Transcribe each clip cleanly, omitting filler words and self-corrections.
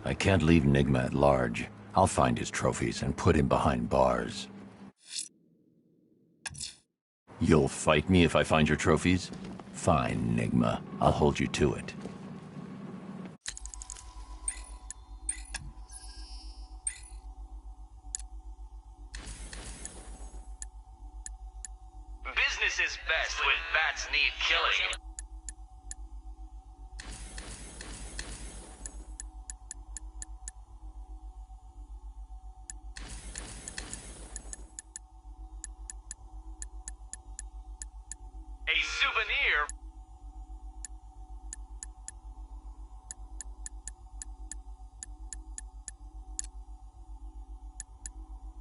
I can't leave Enigma at large. I'll find his trophies and put him behind bars. You'll fight me if I find your trophies? Fine, Enigma. I'll hold you to it. Business is best when bats need killing. A souvenir.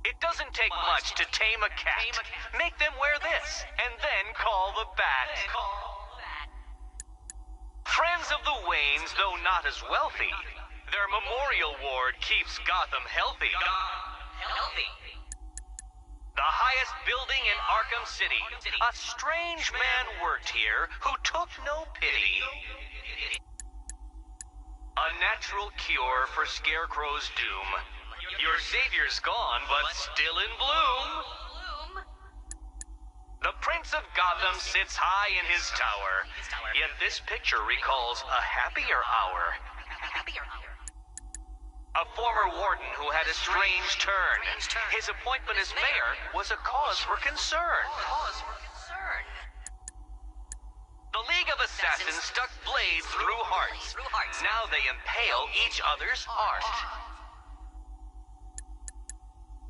It doesn't take much to tame a cat. Make them wear this, and then call the bat. Friends of the Waynes, though not as wealthy, their memorial ward keeps Gotham healthy. The highest building in Arkham City. A strange man worked here who took no pity. A natural cure for Scarecrow's doom. Your savior's gone, but still in bloom. The Prince of Gotham sits high in his tower, yet this picture recalls a happier hour. A former warden who had a strange turn. His appointment as mayor was a cause for concern. The League of Assassins stuck blades through hearts. Now they impale each other's art.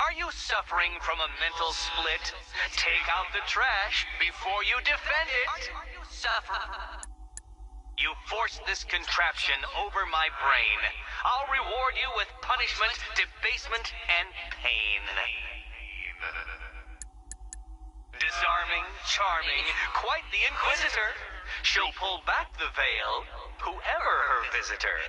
Are you suffering from a mental split? Take out the trash before you defend it. You forced this contraption over my brain. I'll reward you with punishment, debasement, and pain. Disarming, charming, quite the inquisitor. She'll pull back the veil, whoever her visitor.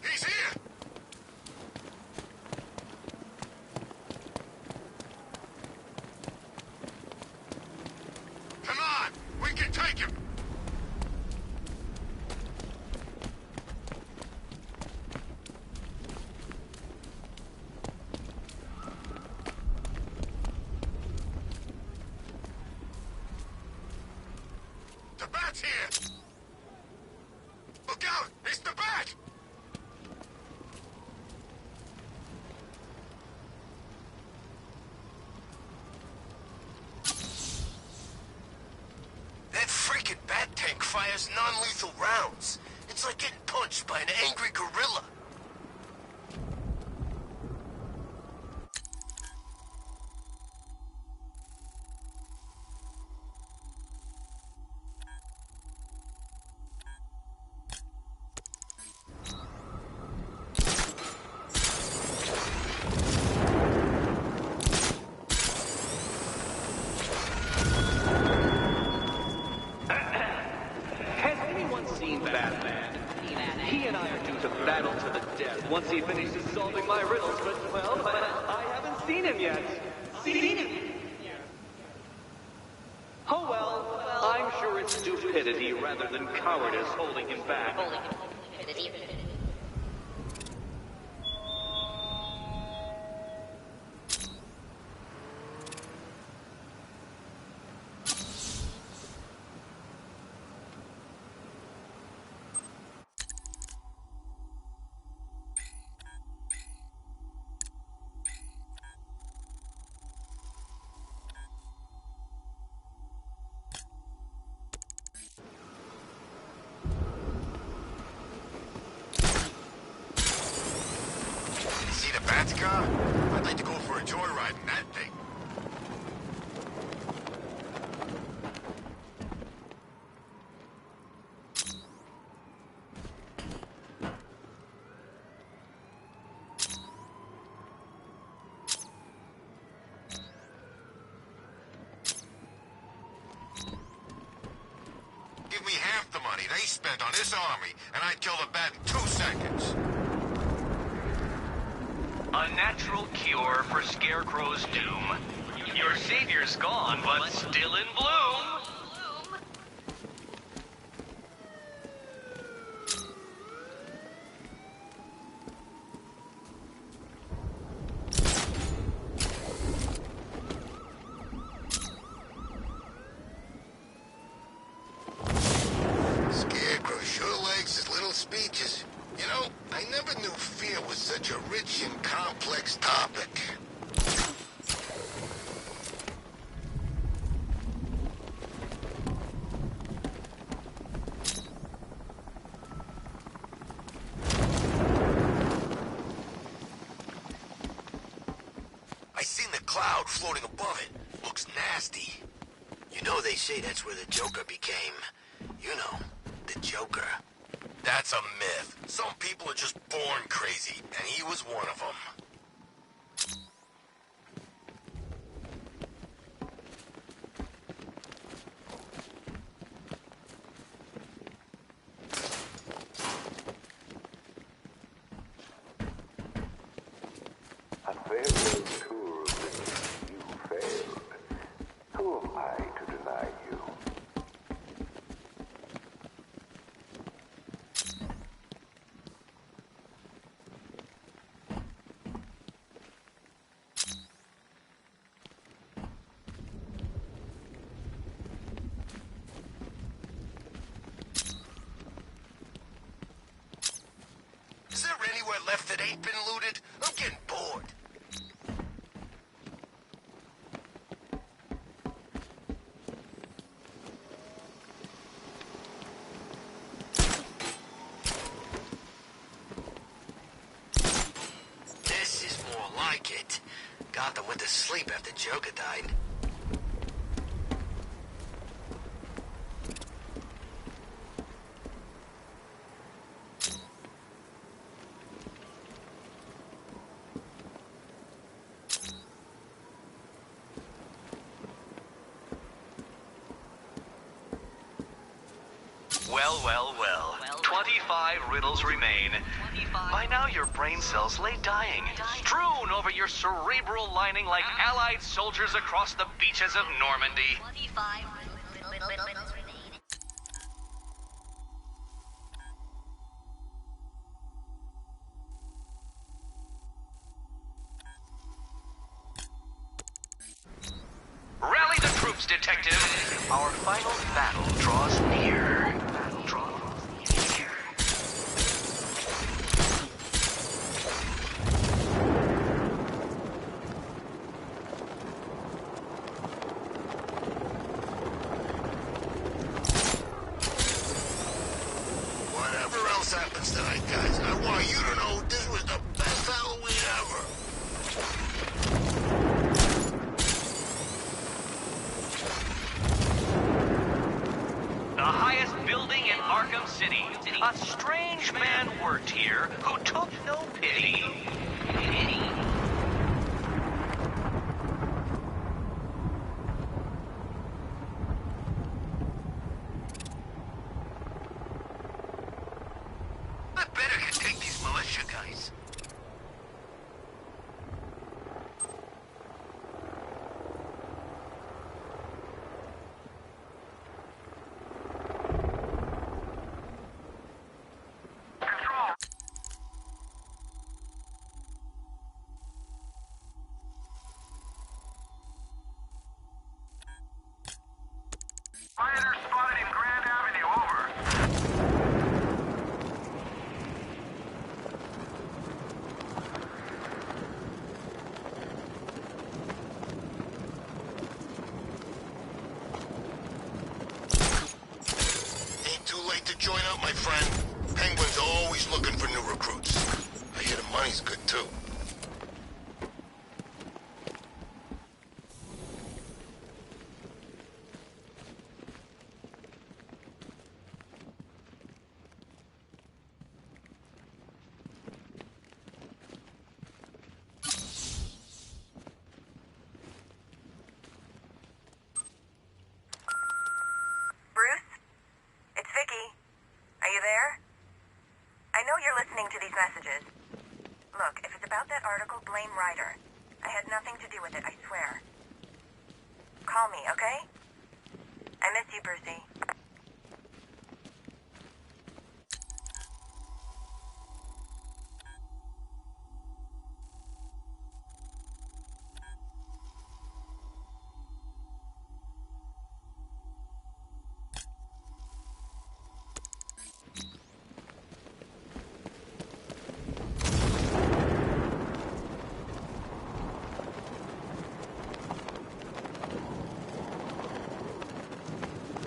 He's here! Come on! We can take him! The bat's here! Look out! It's the bat! That freaking bat tank fires non-lethal rounds. It's like getting punched by an angry gorilla. Once he finishes solving my riddles, but, well, I haven't seen him yet. Seen him? Oh well, I'm sure it's stupidity rather than cowardice holding him back. Bat's car? I'd like to go for a joyride in that thing. Give me half the money they spent on this army, and I'd kill the Bat in 2 seconds. A natural cure for Scarecrow's doom. Your savior's gone, but still in bloom. Scarecrow sure likes his little speeches. You know, I never knew fear was such a rich and complex topic. I seen the cloud floating above it. Looks nasty. You know they say that's where the Joker became. You know, the Joker. That's a myth. Some people are just born crazy, and he was one of them. A farewell tour of which you failed. Who am I to deny you? Is there anywhere left that ain't been looted? I'm getting bored. This is more like it. Gotham went to sleep after Joker died. Well. 25 riddles remain. By now your brain cells lay dying, strewn over your cerebral lining like Allied soldiers across the beaches of Normandy. 25 riddles remain. Rally the troops, detective. Our final battle draws near. Whatever else happens tonight, guys, I want you to know this was the best Halloween ever. The highest building in Arkham City. A strange man worked here who took no pity. I better can take these militia guys. Rioters spotted in Grand Avenue, over. Ain't too late to join up, my friend. Penguin's always looking for new recruits. I hear the money's good, too. these messages. Look, if it's about that article, blame Ryder. I had nothing to do with it, I swear. Call me, okay? I miss you, Brucey.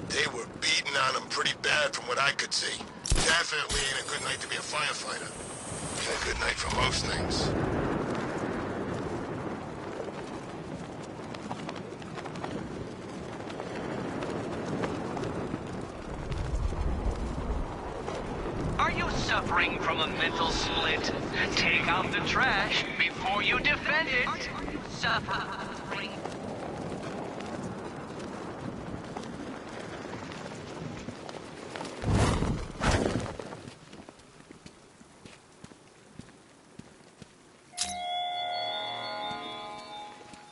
They were beating on him pretty bad from what I could see. Definitely ain't a good night to be a firefighter. Ain't a good night for most things. Are you suffering from a mental split? Take out the trash before you defend it. Suffering.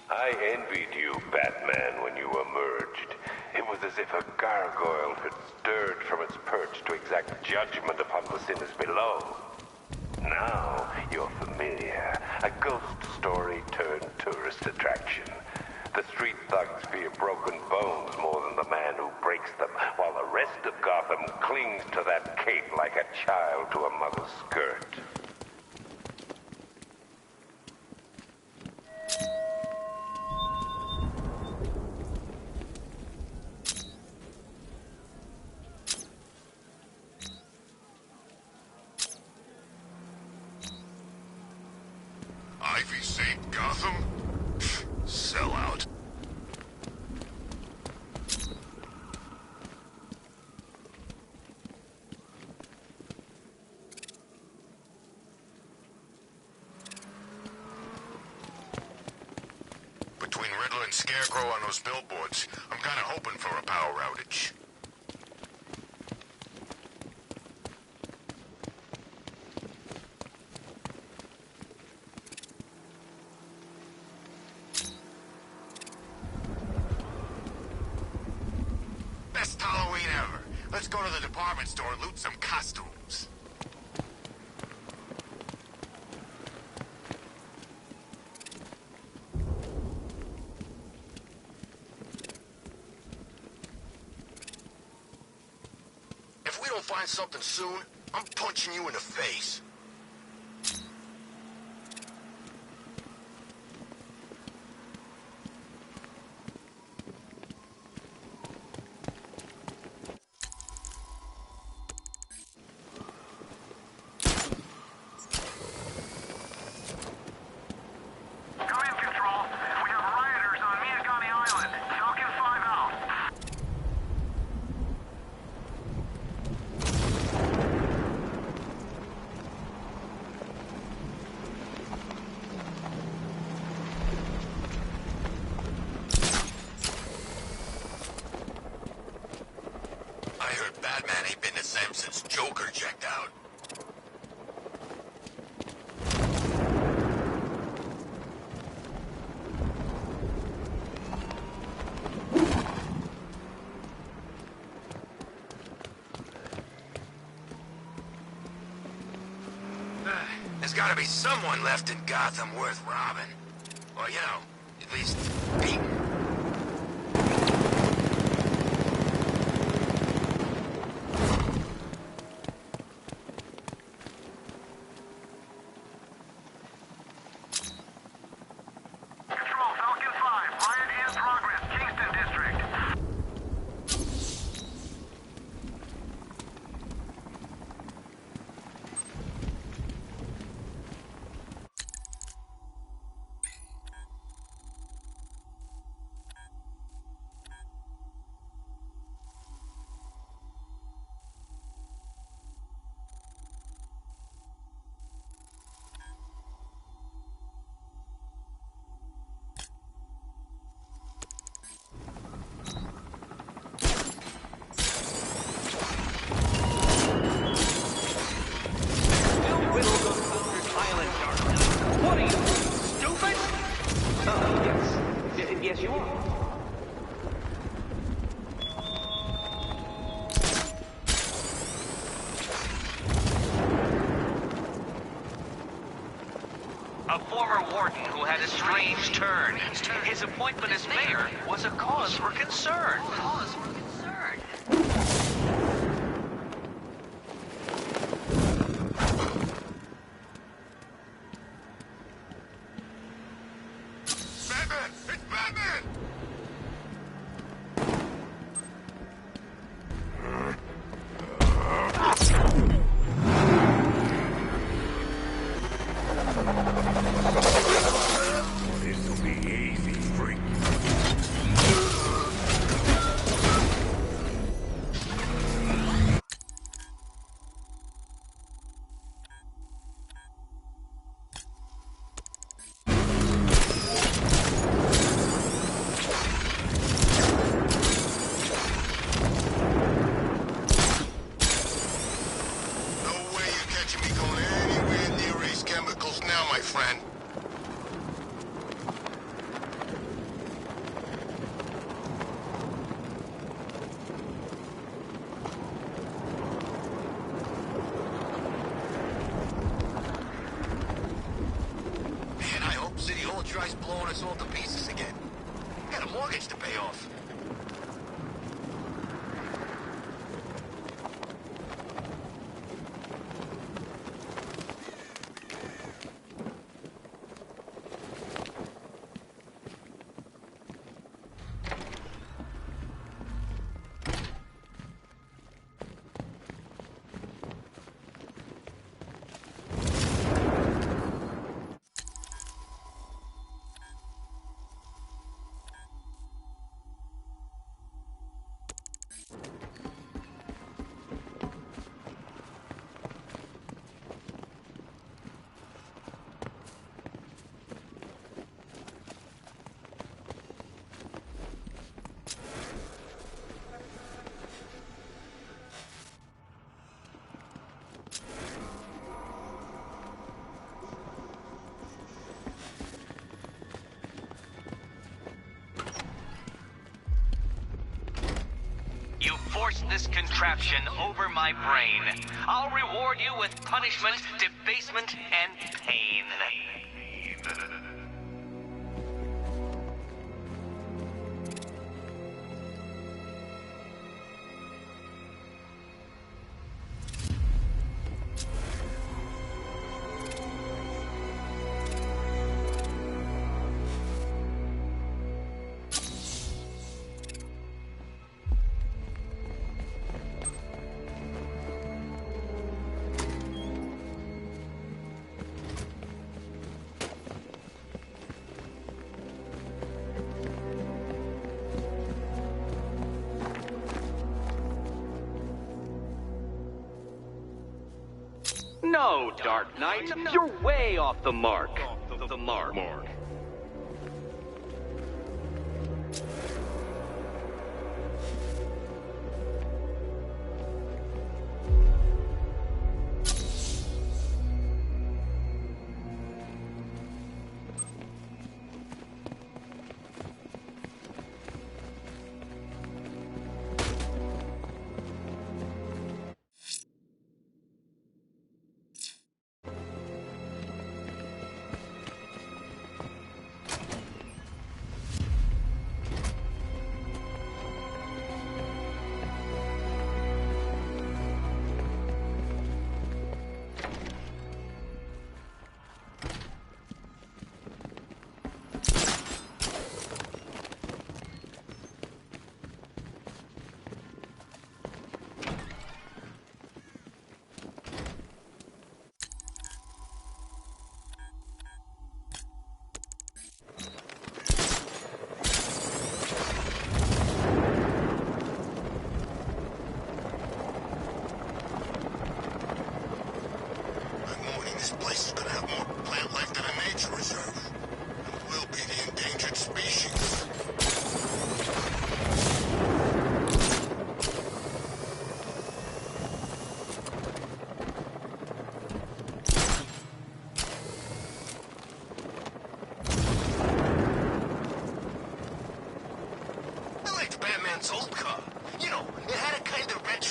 I envied you, Batman, when you emerged. It was as if a gargoyle had stirred from its perch to exact judgment upon the sinners below. Now you're familiar. A ghost story turned tourist attraction. The street thugs fear broken bones more than the man who breaks them, while the rest of Gotham clings to that cape like a child to a mother's skirt. Ivy saved Gotham? Sell out. Between Riddler and Scarecrow on those billboards, I'm kinda hoping for a power outage. Best Halloween ever. Let's go to the department store and loot some costumes. If we don't find something soon, I'm punching you in the face. Come in, Control. We have rioters on Miyagani Island. Falcon 5 out. I heard Batman ain't been the same since Joker checked out. There's gotta be someone left in Gotham worth robbing. Or, you know, at least beating. Control, Falcon 5. Riot in progress. Kingston District. you up. A former warden who had a strange turn. His appointment as mayor was a cause for concern. Batman! It's Batman! This'll be easy, freak. No way you're catching me going anywhere near Ace Chemicals now, my friend. Man, I hope City Hall tries blowing us all to pieces again. Got a mortgage to pay off. You forced this contraption over my brain. I'll reward you with punishment, debasement, and pain. No, Dark Knight, you're way off the mark. The mark.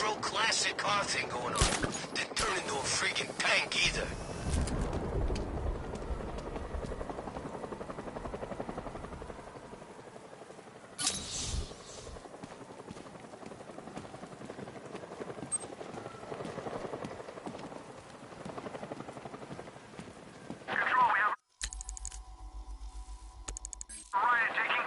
retro classic car thing going on. Didn't turn into a freaking tank either. Control, we have a riot taking.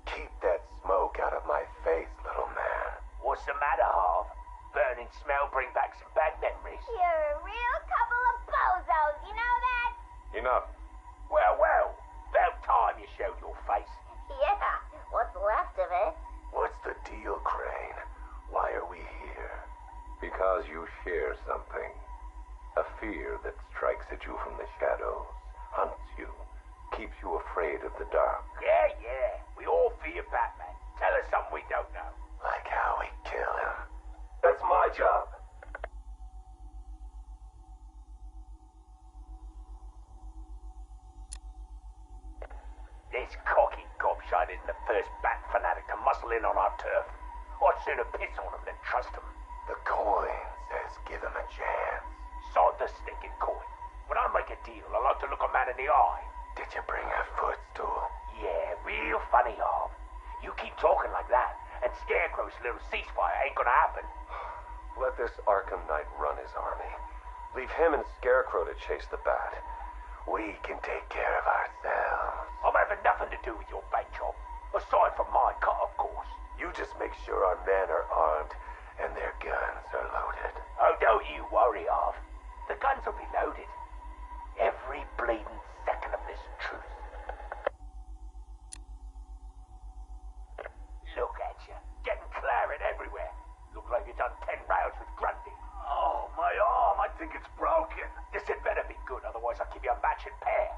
Keep that smoke out of my face, little man. What's the matter, Harv? Burning smell bring back some bad memories. You're a real couple of bozos, you know that? Enough. Well, about time you showed your face. Yeah, what's left of it? What's the deal, Crane? Why are we here? Because you share something. A fear that strikes at you from the shadows, hunts you, keeps you afraid of the dark. Yeah. We all fear Batman. Tell us something we don't know. Like how we kill him. That's my job. This cocky gobshite isn't the first bat fanatic to muscle in on our turf. I'd sooner piss on him than trust him. The coin says give him a chance. Sod the stinking coin. When I make a deal, I like to look a man in the eye. Did you bring a footstool? Yeah, real funny, Harv. You keep talking like that, and Scarecrow's little ceasefire ain't gonna happen. Let this Arkham Knight run his army. Leave him and Scarecrow to chase the bat. We can take care of ourselves. I'm having nothing to do with your bank job. Aside from my cut, of course. You just make sure our men are armed and their guns are loaded. Oh, don't you worry, Harv. The guns will be loaded. Every bleeding second of this truth. Look at you, getting claret everywhere. Look like you done 10 rounds with Grundy. Oh, my arm. I think it's broken. This had better be good, otherwise I'll give you a matching pair.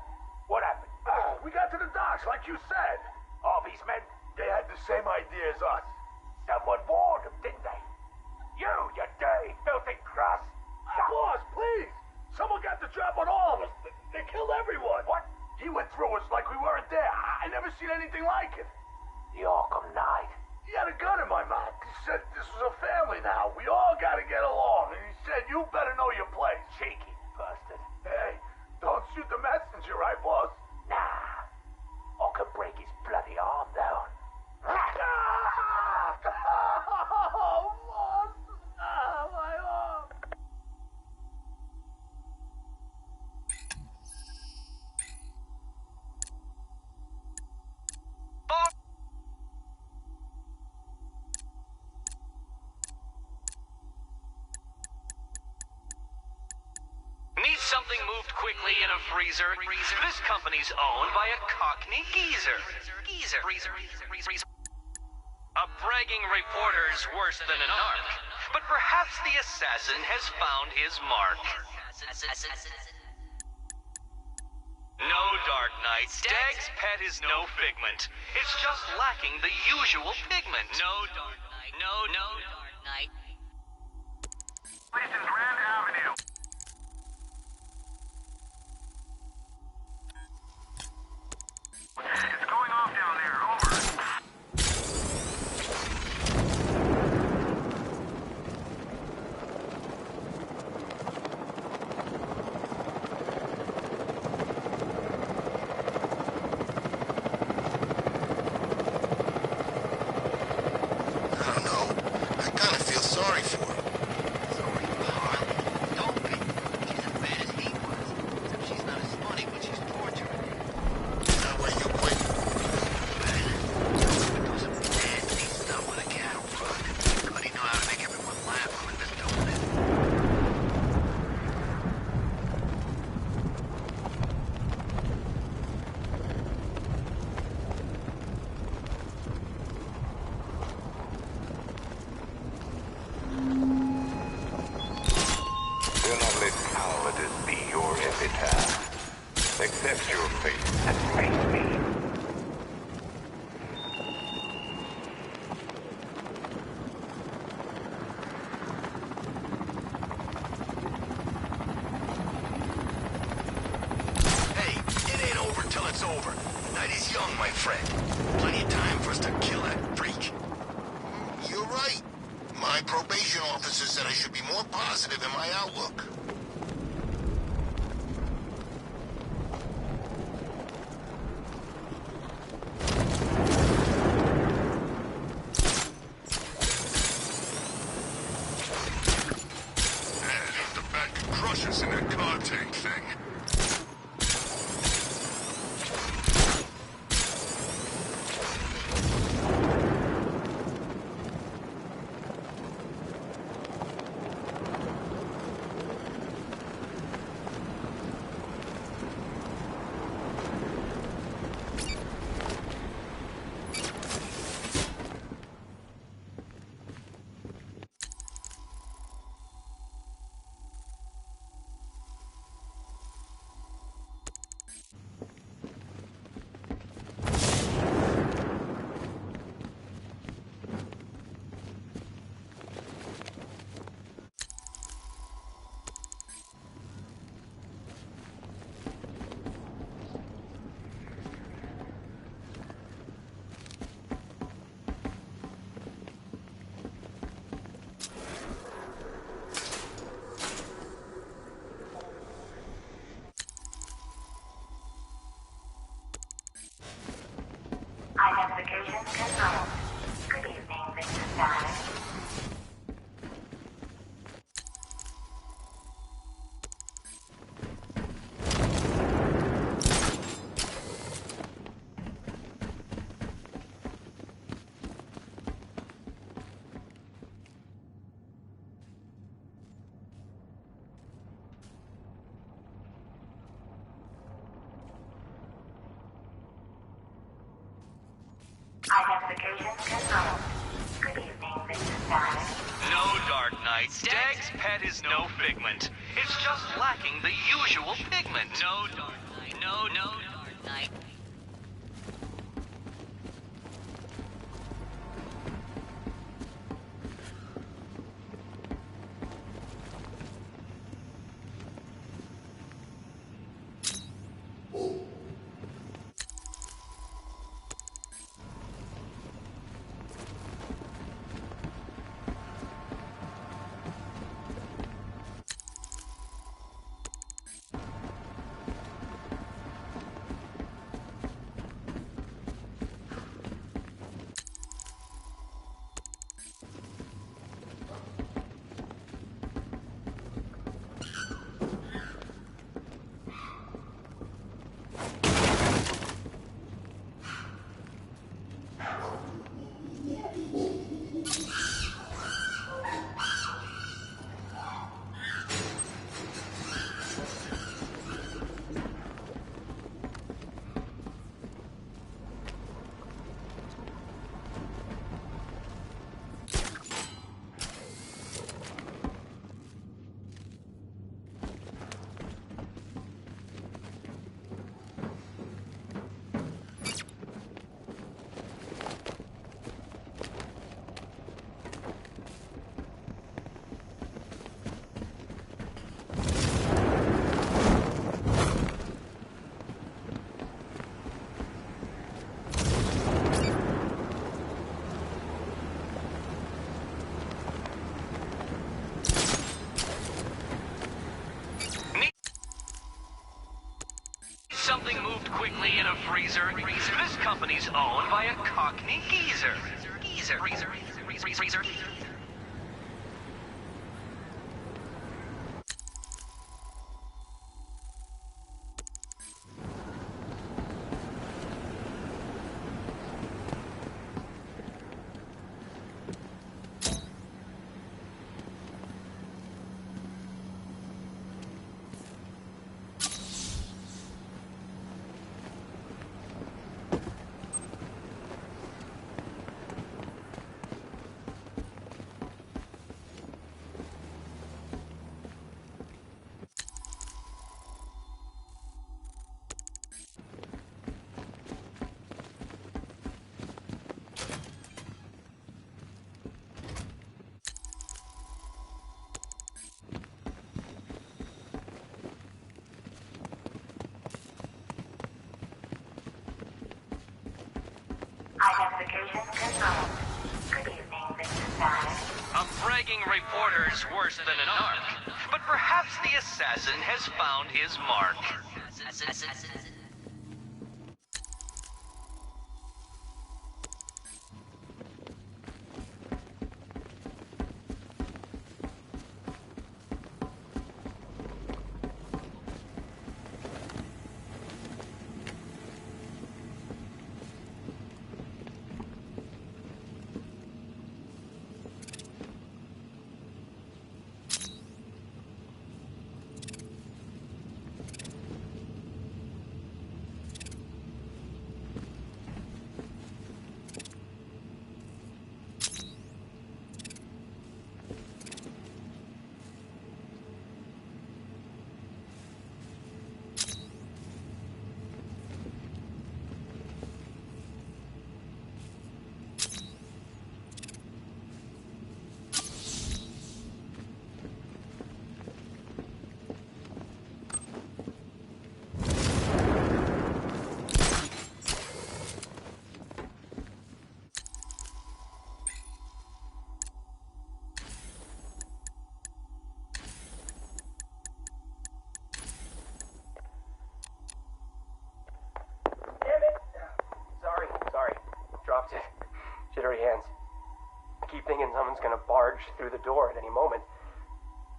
What happened? Oh, we got to the docks, like you said. Harvey's men? They had the same idea as us. Someone warned them, didn't they? You dirty, filthy crust. Boss, please. Someone got the drop on all of us. They killed everyone. What? He went through us like we weren't there. I never seen anything like it. The Arkham Knight. He had a gun in my mouth. He said this was a family now. We all gotta get along. And he said you better know your place. Cheeky bastard. Hey, don't shoot the messenger, right, boss? Nah. I can break his bloody arm, though. Oh, boss. My arm. Need something moved quickly in a freezer? This company's owned by a Cockney geezer. A bragging reporter's worse than a narc, but perhaps the assassin has found his mark. No, Dark Knight. Stag's pet is no figment. It's just lacking the usual pigment. No, Dark Knight. No, Dark Knight. Place in Grand Avenue. It's going off down there. Over. I don't know. I kind of feel sorry for her. Sorry for Harley? Don't be. She's as bad as he was. Except she's not as funny when she's torturing him. That way you quit. Man, do some nasty stuff with a cattle prod. But he know how to make everyone laugh when they're doing it. Do not let cowardice be your epitaph. Accept your fate and face me. Hey, it ain't over till it's over. Night is young, my friend. Plenty of time for us to kill that freak. You're right. My probation officer said I should be more positive in my outlook. The bat could crush us in that car tank thing. Identification confirmed. Good evening, Mr. Stein. Identification confirmed. Good evening, Mr. Stein. No, Dark Knight. Stag's pet is no figment. It's just lacking the usual pigment. No, Dark Knight. No, Dark Knight. Something moved quickly in a freezer. This company's owned by a Cockney geezer. Freezer. making reporters worse than an arc. But perhaps the assassin has found his mark. Dropped it. Jittery hands. I keep thinking someone's gonna barge through the door at any moment.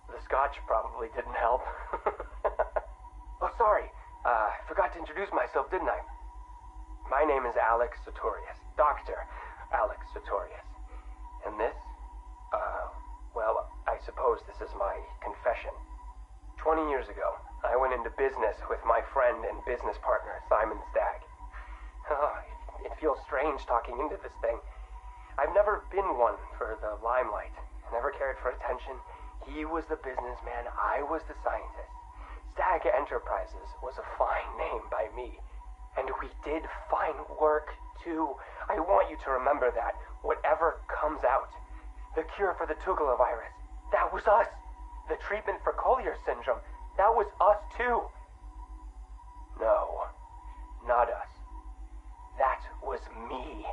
The scotch probably didn't help. Oh, sorry. I forgot to introduce myself, didn't I? My name is Alex Sartorius. Dr. Alex Sartorius. And this? Well, I suppose this is my confession. 20 years ago, I went into business with my friend and business partner, Simon Stagg. Oh, it feels strange talking into this thing. I've never been one for the limelight. I never cared for attention. He was the businessman, I was the scientist. Stagg Enterprises was a fine name by me. And we did fine work, too. I want you to remember that. Whatever comes out. The cure for the Tugela virus, that was us. The treatment for Collier syndrome, that was us, too. No, not us. That was me.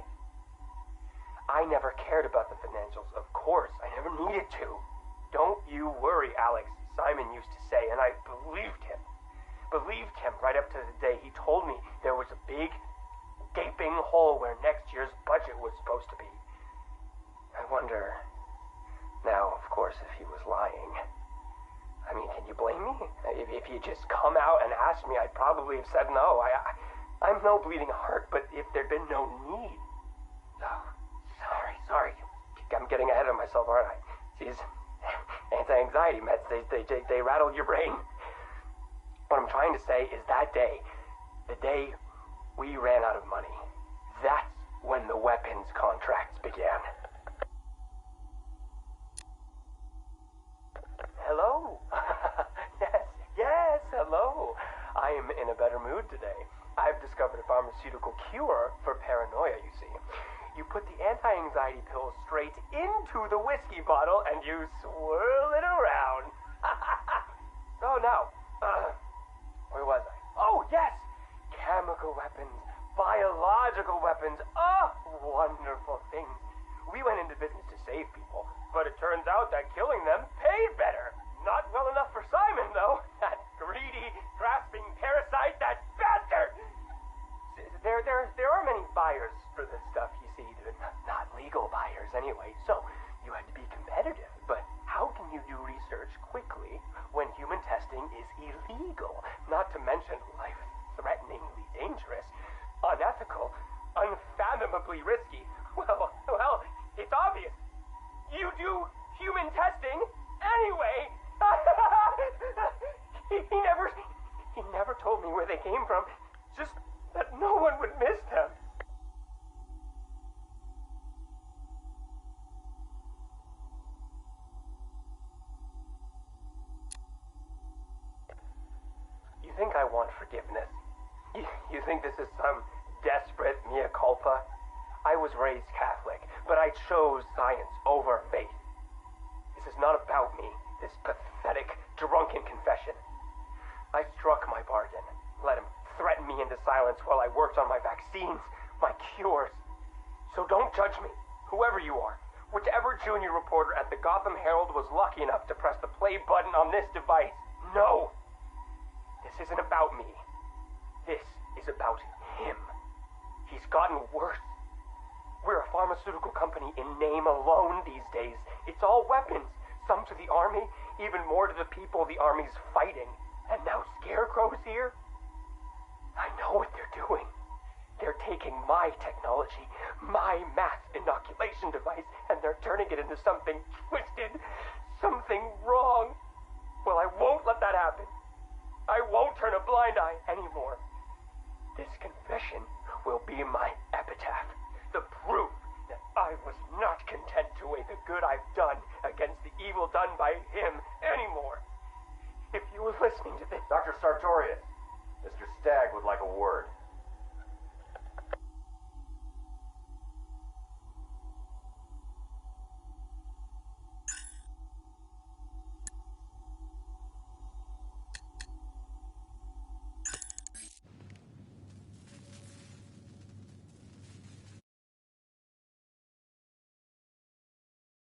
I never cared about the financials, of course. I never needed to. Don't you worry, Alex, Simon used to say, and I believed him. Believed him right up to the day he told me there was a big, gaping hole where next year's budget was supposed to be. I wonder, now, of course, if he was lying. I mean, can you blame me? If he had just come out and asked me, I'd probably have said no. I'm no bleeding heart, but if there'd been no need... Oh, sorry. I'm getting ahead of myself, aren't I? These anti-anxiety meds, they rattle your brain. What I'm trying to say is that day, the day we ran out of money, that's when the weapons contracts began. Hello? Yes, hello. I am in a better mood today. I've discovered a pharmaceutical cure for paranoia, you see. You put the anti-anxiety pill straight into the whiskey bottle and you swirl it around. Oh, no. Where was I? Oh, yes! Chemical weapons, biological weapons. Oh, wonderful things. We went into business to save people, but it turns out that killing them paid better. Not well enough for Simon, though. That greedy, grasping parasite, that bastard! There are many buyers for this stuff, you see. Not legal buyers, anyway, so you had to be competitive. But how can you do research quickly when human testing is illegal? Not to mention life-threateningly dangerous, unethical, unfathomably risky. Well, it's obvious. You do human testing anyway. He never told me where they came from. Just that no one would miss them. You think I want forgiveness? You think this is some desperate mea culpa? I was raised Catholic, but I chose science over faith. This is not about me, this pathetic, drunken confession. I struck my bargain, let him threaten me into silence while I worked on my vaccines, my cures. So don't judge me, whoever you are. whichever junior reporter at the Gotham Herald was lucky enough to press the play button on this device. No! This isn't about me. This is about him. He's gotten worse. We're a pharmaceutical company in name alone these days. It's all weapons, some to the army, even more to the people the army's fighting. And now Scarecrow's here? I know what they're doing. They're taking my technology, my mass inoculation device, and they're turning it into something twisted, something wrong. Well, I won't let that happen. I won't turn a blind eye anymore. This confession will be my epitaph, the proof that I was not content to weigh the good I've done against the evil done by him anymore. If you were listening to this... Dr. Sartorius, Mr. Stagg would like a word.